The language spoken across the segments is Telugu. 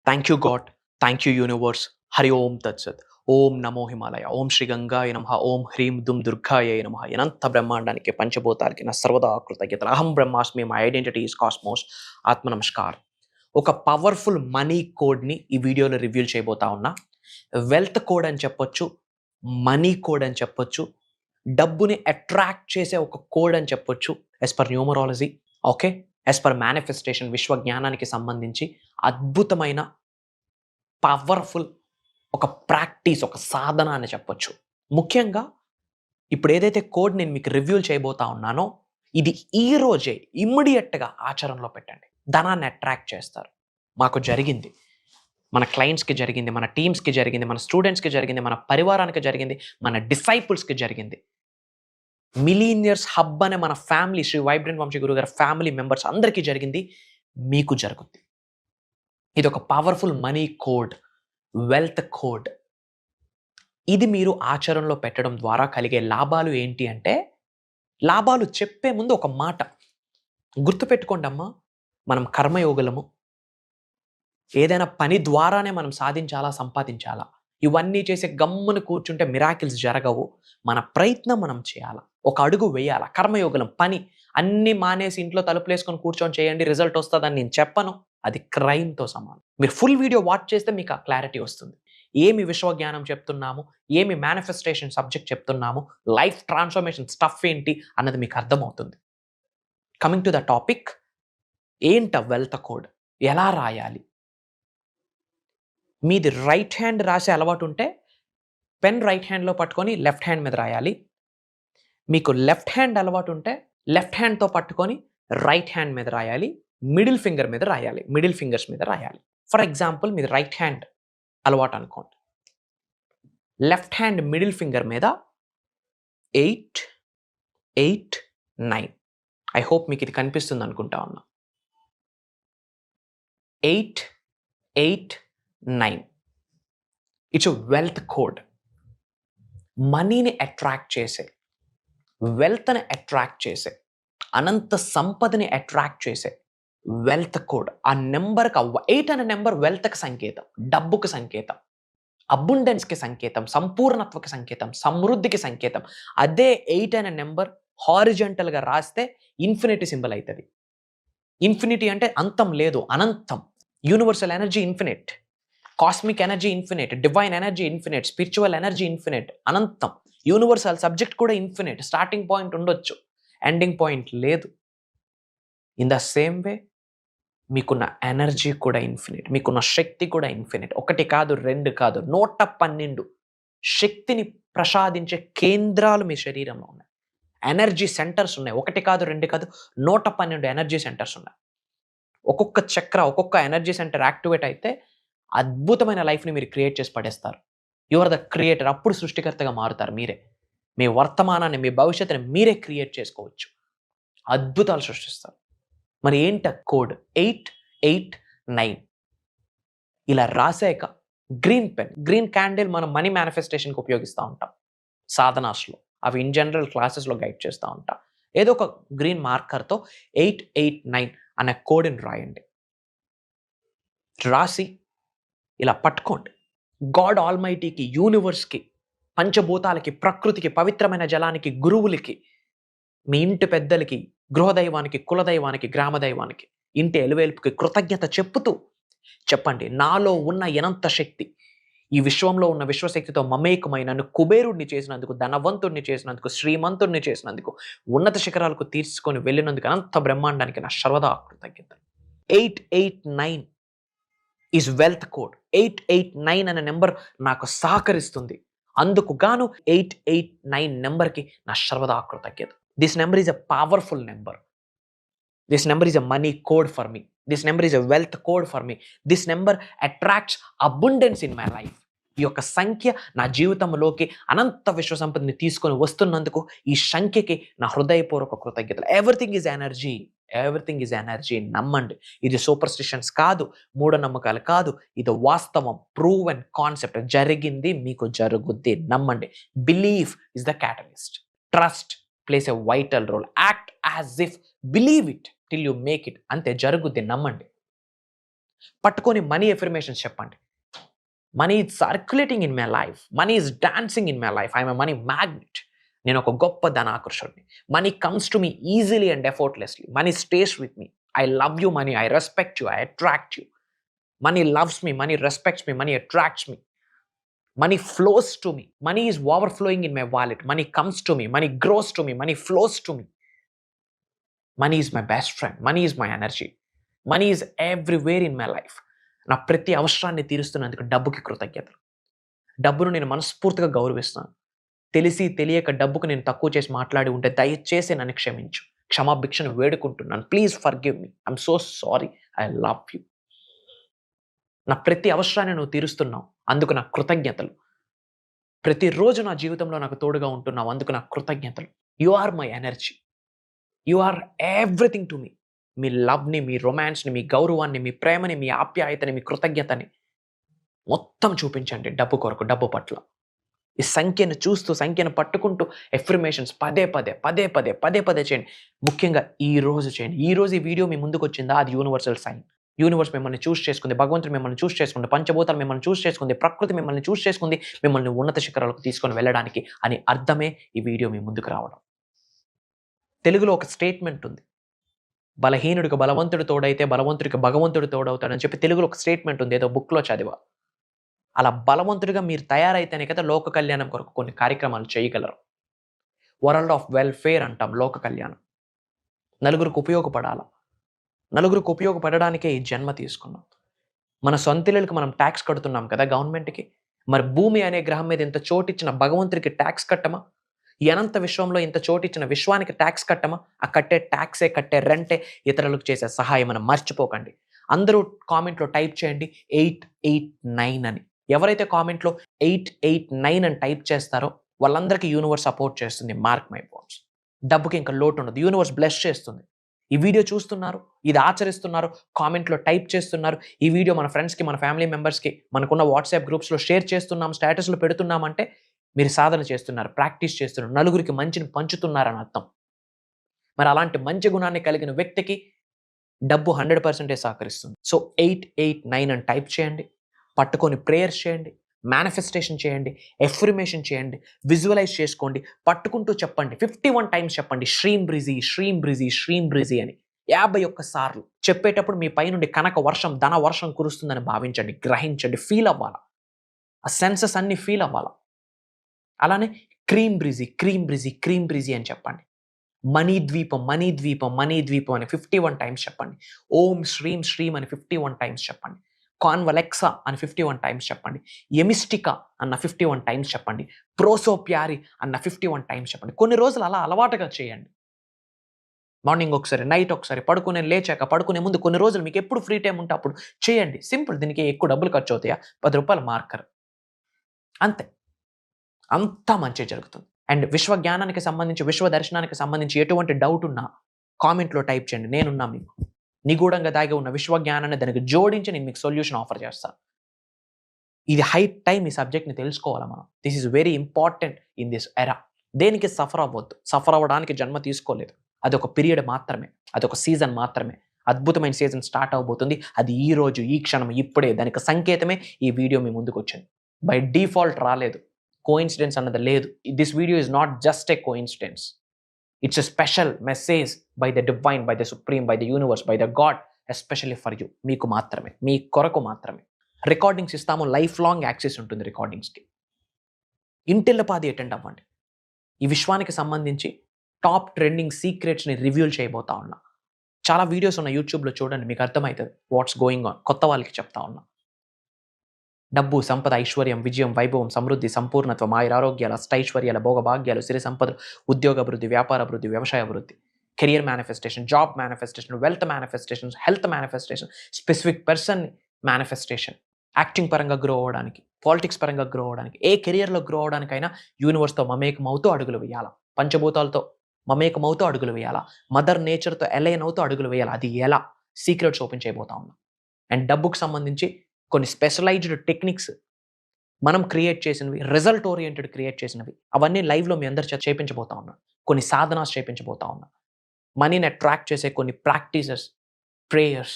Thank you God. Thank you universe. Hari ఓం తత్సత్. ఓం నమో హిమాలయ. ఓం శ్రీ గంగాయ నమః. ఓం హ్రీం దుం దుర్గాయ నమః. అనంత బ్రహ్మాండానికి పంచభూతాలకి నా సర్వదా కృతజ్ఞతలు. అహం బ్రహ్మాస్మి. My identity is cosmos. ఆత్మ నమస్కారం. ఒక పవర్ఫుల్ మనీ కోడ్ని ఈ వీడియోలో రివ్యూ చేయబోతా ఉన్నా. వెల్త్ కోడ్ అని చెప్పొచ్చు, మనీ కోడ్ అని చెప్పొచ్చు, డబ్బుని అట్రాక్ట్ చేసే ఒక కోడ్ అని చెప్పొచ్చు as per numerology. Okay, as per manifestation, విశ్వజ్ఞానానికి సంబంధించి అద్భుతమైన పవర్ఫుల్ ఒక ప్రాక్టీస్, ఒక సాధన అని చెప్పొచ్చు. ముఖ్యంగా ఇప్పుడు ఏదైతే కోడ్ నేను మీకు రివ్యూ చేయబోతా ఉన్నానో, ఇది ఈ రోజే ఇమ్మీడియట్గా ఆచరణలో పెట్టండి. ధనాన్ని అట్రాక్ట్ చేస్తారు. మాకు జరిగింది, మన క్లయింట్స్కి జరిగింది, మన టీమ్స్కి జరిగింది, మన స్టూడెంట్స్కి జరిగింది, మన పరివారానికి జరిగింది, మన డిసైపుల్స్కి జరిగింది. మిలీనియర్స్ హబ్ అనే మన ఫ్యామిలీ, శ్రీ వైబ్రెంట్ వంశీ గురువు గారి ఫ్యామిలీ మెంబర్స్ అందరికీ జరిగింది, మీకు జరుగుద్ది. ఇది ఒక powerful money code, wealth code. ఇది మీరు ఆచరణలో పెట్టడం ద్వారా కలిగే లాభాలు ఏంటి అంటే, లాభాలు చెప్పే ముందు ఒక మాట గుర్తుపెట్టుకోండి అమ్మా. మనం కర్మయోగులము. ఏదైనా పని ద్వారానే మనం సాధించాలా, సంపాదించాలా. ఇవన్నీ చేసి గమ్మున కూర్చుంటే మిరాకిల్స్ జరగవు. మన ప్రయత్నం మనం చేయాలా, ఒక అడుగు వేయాలా. కర్మయోగులం. పని అన్ని మానేసి ఇంట్లో తలుపులేసుకొని కూర్చొని చేయండి రిజల్ట్ వస్తుందని నేను చెప్పను. అది క్రైమ్తో సమానం. మీరు ఫుల్ వీడియో వాచ్ చేస్తే మీకు ఆ క్లారిటీ వస్తుంది. ఏమి విశ్వజ్ఞానం చెప్తున్నాము, ఏమి మేనిఫెస్టేషన్ సబ్జెక్ట్ చెప్తున్నాము, లైఫ్ ట్రాన్స్ఫర్మేషన్ స్టఫ్ ఏంటి అన్నది మీకు అర్థమవుతుంది. కమింగ్ టు ద టాపిక్, ఏంట వెల్త్ కోడ్, ఎలా రాయాలి? మీది రైట్ హ్యాండ్ రాసే అలవాటు ఉంటే పెన్ రైట్ హ్యాండ్లో పట్టుకొని లెఫ్ట్ హ్యాండ్ మీద రాయాలి. మీకు లెఫ్ట్ హ్యాండ్ అలవాటు ఉంటే లెఫ్ట్ హ్యాండ్తో పట్టుకొని రైట్ హ్యాండ్ మీద రాయాలి. మిడిల్ ఫింగర్ మీద రాయాలి, మిడిల్ ఫింగర్స్ మీద రాయాలి. ఫర్ ఎగ్జాంపుల్ మీది రైట్ హ్యాండ్ అలవాటు అనుకోండి. లెఫ్ట్ హ్యాండ్ మిడిల్ ఫింగర్ మీద 8, 8, 9. ఐ హోప్ మీకు ఇది కనిపిస్తుంది అనుకుంటా ఉన్నా. 8, 8, 9. It's wealth code. మనీని అట్రాక్ట్ చేసే, వెల్త్ని అట్రాక్ట్ చేసే, అనంత సంపదని అట్రాక్ట్ చేసే వెల్త్ కోడ్. ఆ నెంబర్కి 8 అనే నెంబర్ వెల్త్కి సంకేతం, డబ్బుకి సంకేతం, అబుండెన్స్కి సంకేతం, సంపూర్ణత్వకి సంకేతం, సమృద్ధికి సంకేతం. అదే 8 అనే నెంబర్ హారిజంటల్గా రాస్తే ఇన్ఫినిటీ సింబల్ అవుతుంది. ఇన్ఫినిటీ అంటే అంతం లేదు, అనంతం. Universal energy infinite, cosmic energy infinite, divine energy infinite, spiritual energy infinite, అనంతం. యూనివర్సల్ సబ్జెక్ట్ కూడా ఇన్ఫినిట్. స్టార్టింగ్ పాయింట్ ఉండొచ్చు, ఎండింగ్ పాయింట్ లేదు. ఇన్ ద సేమ్ వే మీకున్న ఎనర్జీ కూడా ఇన్ఫినిట్, మీకున్న శక్తి కూడా ఇన్ఫినిట్. 1 కాదు, 2 కాదు, 112 శక్తిని ప్రసాదించే కేంద్రాలు మీ శరీరంలో ఉన్నాయి. ఎనర్జీ సెంటర్స్ ఉన్నాయి. 1 కాదు, 2 కాదు, 112 ఎనర్జీ సెంటర్స్ ఉన్నాయి. ఒక్కొక్క చక్ర, ఒక్కొక్క ఎనర్జీ సెంటర్ యాక్టివేట్ అయితే అద్భుతమైన లైఫ్ని మీరు క్రియేట్ చేసి పడేస్తారు. You are the creator. అప్పుడు సృష్టికర్తగా మారుతారు మీరే. మీ వర్తమానాన్ని, మీ భవిష్యత్తుని మీరే క్రియేట్ చేసుకోవచ్చు. అద్భుతాలు సృష్టిస్తారు. మరి ఏంట కోడ్ 8, 8, 9? ఇలా రాసాక గ్రీన్ పెన్, గ్రీన్ క్యాండిల్ మనం మనీ మేనిఫెస్టేషన్కి ఉపయోగిస్తూ ఉంటాం సాధనాస్లో. అవి ఇన్ జనరల్ క్లాసెస్లో గైడ్ చేస్తూ ఉంటాం. ఏదో ఒక గ్రీన్ మార్కర్తో 8, 8, 9 అనే కోడ్ని రాయండి. రాసి ఇలా పట్టుకోండి. గాడ్ ఆల్మైటీకి, యూనివర్స్కి, పంచభూతాలకి, ప్రకృతికి, పవిత్రమైన జలానికి, గురువులకి, మీ ఇంటి పెద్దలకి, గృహదైవానికి, కులదైవానికి, గ్రామదైవానికి, ఇంటి ఎలువేల్పుకి కృతజ్ఞత చెప్పుతూ చెప్పండి, నాలో ఉన్న అనంత శక్తి ఈ విశ్వంలో ఉన్న విశ్వశక్తితో మమేకమై నన్ను కుబేరుడిని చేసినందుకు, ధనవంతుడిని చేసినందుకు, శ్రీమంతుడిని చేసినందుకు, ఉన్నత శిఖరాలకు తీసుకొని వెళ్ళినందుకు అనంత బ్రహ్మాండానికి నా సర్వదా కృతజ్ఞత. 8, 8, 9 ఈజ్ వెల్త్ కోడ్. 8, 8, 9 అనే నెంబర్ నాకు సహకరిస్తుంది. అందుకు గాను 8, 8, 9 నెంబర్కి నా సర్వదా కృతజ్ఞత. This number is a powerful number. This number is a money code for me. This number is a wealth code for me. This number attracts abundance in my life. ఈ యొక్క సంఖ్య నా జీవితంలోకి అనంత విశ్వ సంపదని తీసుకొని వస్తున్నందుకు ఈ సంఖ్యకి నా హృదయపూర్వక కృతజ్ఞతలు. Everything is energy. Everything is energy. నమ్మండి. ఇది సూపర్స్టిషన్స్ కాదు, మూఢనమ్మకాలు కాదు. ఇది వాస్తవం, ప్రూవెన్ కాన్సెప్ట్. జరిగింది, మీకు జరుగుద్ది. నమ్మండి. Believe is the catalyst. Trust plays a vital role. Act as if, believe it till you make it. అంతే, జరుగుద్ది. నమ్మండి. పట్టుకొని మనీ ఎఫర్మేషన్స్ చెప్పండి. Money is circulating in my life. Money is dancing in my life. I'm a money magnet. నేను ఒక గొప్ప ధనాకర్షుడిని. Money comes to me easily and effortlessly. Money stays with me. I love you money. I respect you. I attract you. Money loves me, money respects me, money attracts me. Money flows to me. Money is overflowing in my wallet. Money comes to me. Money grows to me. Money flows to me. Money is my best friend. Money is my energy. Money is everywhere in my life. నా ప్రతి అవసరాన్ని తీరుస్తున్నందుకు డబ్బుకి కృతజ్ఞతలు. డబ్బును నేను మనస్ఫూర్తిగా గౌరవిస్తాను. తెలిసి తెలియక డబ్బుకు నేను తక్కువ చేసి మాట్లాడి ఉంటే దయచేసి నన్ను క్షమించు. క్షమాభిక్షను వేడుకుంటున్నాను. Please forgive me. I'm so sorry. I love you. నా ప్రతి అవసరాన్ని నువ్వు తీరుస్తున్నావు, అందుకు నా కృతజ్ఞతలు. ప్రతిరోజు నా జీవితంలో నాకు తోడుగా ఉంటున్నావు, అందుకు నా కృతజ్ఞతలు. You are my energy. You are everything to me. మీ లవ్ని, మీ రొమాన్స్ని, మీ గౌరవాన్ని, మీ ప్రేమని, మీ ఆప్యాయతని, మీ కృతజ్ఞతని మొత్తం చూపించండి డబ్బు కొరకు, డబ్బు పట్ల. ఈ సంఖ్యను చూస్తూ, సంఖ్యను పట్టుకుంటూ ఎఫర్మేషన్స్ పదే పదే చేయండి. ముఖ్యంగా ఈ రోజు చేయండి. ఈ రోజు ఈ వీడియో మీ ముందుకు వచ్చిందా, అది యూనివర్సల్ సైన్. యూనివర్స్ మిమ్మల్ని చూస్ చేసుకుంది, భగవంతుడు మిమ్మల్ని చూస్ చేసుకుంది, పంచభూతాలు మిమ్మల్ని చూస్ చేసుకుంది, ప్రకృతి మిమ్మల్ని చూస్ చేసుకుంది, మిమ్మల్ని ఉన్నత శిఖరాలకు తీసుకొని వెళ్ళడానికి అని అర్థమే ఈ వీడియో మీ ముందుకు రావడం. తెలుగులో ఒక స్టేట్మెంట్ ఉంది, బలహీనుడికి బలవంతుడు తోడైతే బలవంతుడికి భగవంతుడు తోడవుతాడని చెప్పి తెలుగులో ఒక స్టేట్మెంట్ ఉంది, ఏదో బుక్లో చదివా. అలా బలవంతుడిగా మీరు తయారైతేనే కదా లోక కళ్యాణం కొరకు కొన్ని కార్యక్రమాలు చేయగలరు. వరల్డ్ ఆఫ్ వెల్ఫేర్ అంటాం లోక కళ్యాణం. నలుగురికి ఉపయోగపడాలా. నలుగురికి ఉపయోగపడడానికే ఈ జన్మ తీసుకున్నాం. మన సొంతిళ్ళకి మనం ట్యాక్స్ కడుతున్నాం కదా గవర్నమెంట్కి. మరి భూమి అనే గ్రహం మీద ఇంత చోటిచ్చిన భగవంతుడికి ట్యాక్స్ కట్టమా? ఈ అనంత విశ్వంలో ఇంత చోటిచ్చిన విశ్వానికి ట్యాక్స్ కట్టమా? ఆ కట్టే ట్యాక్సే, కట్టే రెంటే ఇతరులకు చేసే సహాయం అని మర్చిపోకండి. అందరూ కామెంట్లో టైప్ చేయండి 889 అని. ఎవరైతే కామెంట్లో 889 అని టైప్ చేస్తారో వాళ్ళందరికీ యూనివర్స్ సపోర్ట్ చేస్తుంది. Mark my words. డబ్బుకి ఇంకా లోటు ఉండదు. యూనివర్స్ బ్లెస్ చేస్తుంది. ఈ వీడియో చూస్తున్నారు, ఇది ఆచరిస్తున్నారు, కామెంట్లో టైప్ చేస్తున్నారు, ఈ వీడియో మన ఫ్రెండ్స్కి, మన ఫ్యామిలీ మెంబర్స్కి, మనకున్న వాట్సాప్ గ్రూప్స్లో షేర్ చేస్తున్నాం, స్టేటస్లో పెడుతున్నామంటే మీరు సాధన చేస్తున్నారు, ప్రాక్టీస్ చేస్తున్నారు, నలుగురికి మంచిని పంచుతున్నారని అర్థం. మరి అలాంటి మంచి గుణాన్ని కలిగిన వ్యక్తికి డబ్బు 100% సహకరిస్తుంది. సో 889 అని టైప్ చేయండి, పట్టుకొని ప్రేయర్స్ చేయండి, మేనిఫెస్టేషన్ చేయండి, ఎఫర్మేషన్ చేయండి, విజువలైజ్ చేసుకోండి, పట్టుకుంటూ చెప్పండి. 51 టైమ్స్ చెప్పండి శ్రీం బ్రిజీ, శ్రీం బ్రిజీ, శ్రీం బ్రిజీ అని 51 సార్లు చెప్పేటప్పుడు మీ పై నుండి కనక వర్షం, ధన వర్షం కురుస్తుందని భావించండి, గ్రహించండి, ఫీల్ అవ్వాలా. ఆ సెన్సెస్ అన్ని ఫీల్ అవ్వాలా. అలానే క్రీమ్ బ్రిజీ, క్రీమ్ బ్రిజీ, క్రీమ్ బ్రిజీ అని చెప్పండి. మనీ ద్వీపం, మనీ ద్వీపం, మనీ ద్వీపం అని 51 టైమ్స్ చెప్పండి. ఓం శ్రీం శ్రీం అని 51 టైమ్స్ చెప్పండి. కాన్వలెక్సా అని 51 టైమ్స్ చెప్పండి. ఎమిస్టికా అన్న 51 టైమ్స్ చెప్పండి. ప్రోసోప్యారి అన్న 51 టైమ్స్ చెప్పండి. కొన్ని రోజులు అలా అలవాటుగా చేయండి. మార్నింగ్ ఒకసారి, నైట్ ఒకసారి, పడుకునే లేచాక, పడుకునే ముందు కొన్ని రోజులు మీకు ఎప్పుడు ఫ్రీ టైం ఉంటే అప్పుడు చేయండి. సింపుల్. దీనికి ఎక్కువ డబ్బులు ఖర్చు అవుతాయా? ₹10 మార్కర్ అంతే. అంతా మంచి జరుగుతుంది. అండ్ విశ్వ జ్ఞానానికి సంబంధించి, విశ్వ దర్శనానికి సంబంధించి ఎటువంటి డౌట్ ఉన్నా కామెంట్లో టైప్ చేయండి. నేనున్నా మీకు. నిగూఢంగా దాగి ఉన్న విశ్వ జ్ఞానాన్ని దానికి జోడించి నేను మీకు సొల్యూషన్ ఆఫర్ చేస్తాను. ఇది హై టైం ఈ సబ్జెక్ట్ని తెలుసుకోవాలా మనం. This is very important in this era. దేనికి సఫర్ అవ్వద్దు. సఫర్ అవ్వడానికి జన్మ తీసుకోలేదు. అదొక పీరియడ్ మాత్రమే, అదొక సీజన్ మాత్రమే. అద్భుతమైన సీజన్ స్టార్ట్ అవబోతుంది. అది ఈ రోజు, ఈ క్షణం, ఇప్పుడే. దానికి సంకేతమే ఈ వీడియో మీ ముందుకు వచ్చింది. బై డిఫాల్ట్ రాలేదు. కోఇన్సిడెన్స్ అన్నది లేదు. This video is not just a coincidence. It's a special message by the divine, by the supreme, by the universe, by the God, especially for you. మీకు మాత్రమే, మీ కొరకు మాత్రమే. రికార్డింగ్స్ ఇస్తాము. లైఫ్ లాంగ్ యాక్సెస్ ఉంటుంది రికార్డింగ్స్కి. ఇంటిల్లపాది అటెండ్ అవ్వండి. ఈ విశ్వానికి సంబంధించి టాప్ ట్రెండింగ్ సీక్రెట్స్ని రివ్యూల్ చేయబోతా ఉన్నా. చాలా వీడియోస్ ఉన్నాయి యూట్యూబ్లో, చూడండి, మీకు అర్థమవుతుంది వాట్స్ గోయింగ్ ఆన్. కొత్త వాళ్ళకి చెప్తా ఉన్నా. డబ్బు, సంపద, ఐశ్వర్యం, విజయం, వైభవం, సమృద్ధి, సంపూర్ణత్వం, ఆయురారోగ్యాలు, అష్టైశ్వర్యాల, భోగభాగ్యాలు, సిరి సంపదలు, ఉద్యోగ అభివృద్ధి, వ్యాపార అభివృద్ధి, వ్యవసాయ అభివృద్ధి, career manifestation, job manifestation, wealth manifestation, health manifestation, specific person manifestation, acting పరంగా గ్రో అవ్వడానికి, పాలిటిక్స్ పరంగా గ్రో అవ్వడానికి, ఏ కెరియర్లో గ్రో అవ్వడానికైనా యూనివర్స్తో మమేకమవుతూ అడుగులు వేయాలా. పంచభూతాలతో మమేకమవుతూ అడుగులు వేయాలా. మదర్ నేచర్తో అలైన్ అవుతూ అడుగులు వేయాలా. అది ఎలా? సీక్రెట్స్ ఓపెన్ చేయబోతా ఉన్నాం. అండ్ డబ్బుకు సంబంధించి కొన్ని స్పెషలైజ్డ్ టెక్నిక్స్ మనం క్రియేట్ చేసినవి, రిజల్ట్ ఓరియంటెడ్ క్రియేట్ చేసినవి, అవన్నీ లైవ్లో మీ అందరి చేత చేయించబోతా ఉన్నా. కొన్ని సాధనాస్ చేయించబోతా ఉన్నా. మనీని అట్రాక్ట్ చేసే కొన్ని ప్రాక్టీసెస్, ప్రేయర్స్,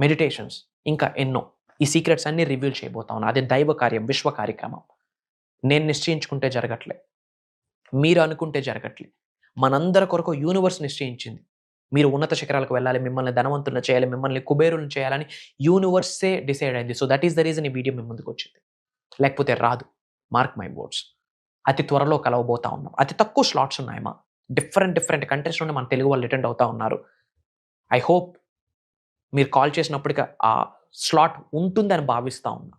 మెడిటేషన్స్ ఇంకా ఎన్నో. ఈ సీక్రెట్స్ అన్నీ రివీల్ చేయబోతా ఉన్నా. అది దైవ కార్యం, విశ్వ కార్యక్రమం. నేను నిశ్చయించుకుంటే జరగట్లే. మీరు అనుకుంటే జరగట్లే. మనందరి కొరకు యూనివర్స్ నిశ్చయించింది. మీరు ఉన్నత శిఖరాలకు వెళ్ళాలి, మిమ్మల్ని ధనవంతులను చేయాలి, మిమ్మల్ని కుబేరులను చేయాలని యూనివర్సే డిసైడ్ అయింది. So that is the reason ఈ వీడియో మీ ముందుకు వచ్చింది. లేకపోతే రాదు. Mark my words. అతి త్వరలో కలవబోతా ఉన్నాం. అతి తక్కువ స్లాట్స్ ఉన్నాయమ్మా. డిఫరెంట్ కంట్రీస్ నుండి మన తెలుగు వాళ్ళు అటెండ్ అవుతా ఉన్నారు. ఐ హోప్ మీరు కాల్ చేసినప్పటికీ ఆ స్లాట్ ఉంటుందని భావిస్తా ఉన్నా.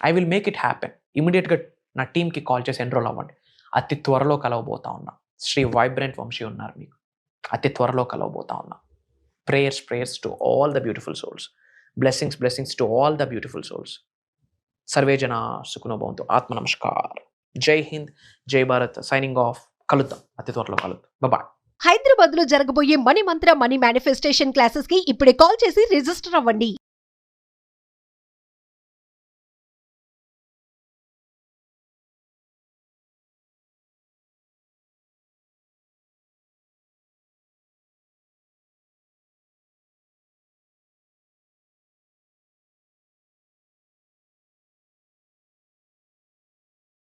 I will make it happen. ఇమీడియట్‌గా నా టీమ్‌కి కాల్ చేసి ఎన్రోల్ అవ్వండి. అతి త్వరలో కలవబోతా ఉన్నా. శ్రీ వైబ్రెంట్ వంశీ ఉన్నారు మీకు. అతి త్వరలో కలవబోతా ఉన్నా. Prayers to all the beautiful souls. Blessings to all the beautiful souls. Survey జన సుఖినో భవంతు. ఆత్మ నమస్కార్. జై హింద్, జై భారత్. Signing off. కలుద్దాం. అతి త్వరలో కలుద్దాం. బాయ్. హైదరాబాద్ లో జరగబోయే మనీ మంత్ర మనీ మేనిఫెస్టేషన్ క్లాసెస్ కి ఇప్పుడే కాల్ చేసి రిజిస్టర్ అవ్వండి.